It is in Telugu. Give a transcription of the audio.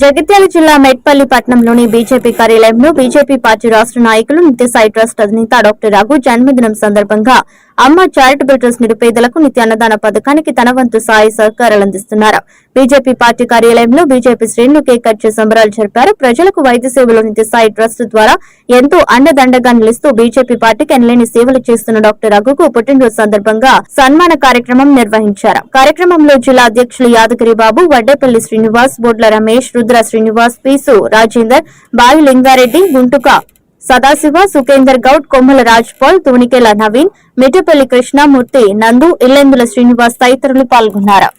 జగిత్యాల జిల్లా మెట్పల్లి పట్టణంలోని బీజేపీ కార్యాలయంలో బీజేపీ పార్టీ రాష్ట్ర నాయకులు నిత్యసాయి ట్రస్ట్ అధినేత డాక్టర్ రఘు జన్మదినం సందర్భంగా అమ్మ చారిటబుల్ ట్రస్ట్ నిరుపేదలకు నిత్య అన్నదాన పథకానికి తన వంతు సాయి సహకారాలు అందిస్తున్నారు. బీజేపీ పార్టీ కార్యాలయంలో బీజేపీ శ్రేణులు కేక్ కట్ చేసి సంబరాలు జరిపారు. ప్రజలకు వైద్య సేవలు నిత్యసాయి ట్రస్ట్ ద్వారా ఎంతో అండదండగా నిలుస్తూ బీజేపీ పార్టీకి ఎనలేని సేవలు చేస్తున్న డాక్టర్ రఘుకు పుట్టినరోజు సందర్భంగా సన్మాన కార్యక్రమం నిర్వహించారు. కార్యక్రమంలో జిల్లా అధ్యక్షులు యాదగిరి బాబు, వడ్డేపల్లి శ్రీనివాస్, బొడ్ల రమేష్, రుద్ర శ్రీనివాస్, పీసు రాజేందర్, బాయి లింగారెడ్డి, గుంటుక సదాశివ, సుఖేందర్ గౌడ్, కొమ్మల రాజ్పాల్, తూనికెల నవీన్, మిఠపల్లి కృష్ణమూర్తి, నందు, ఇల్లెందుల శ్రీనివాస్ తదితరులు పాల్గొన్నారు.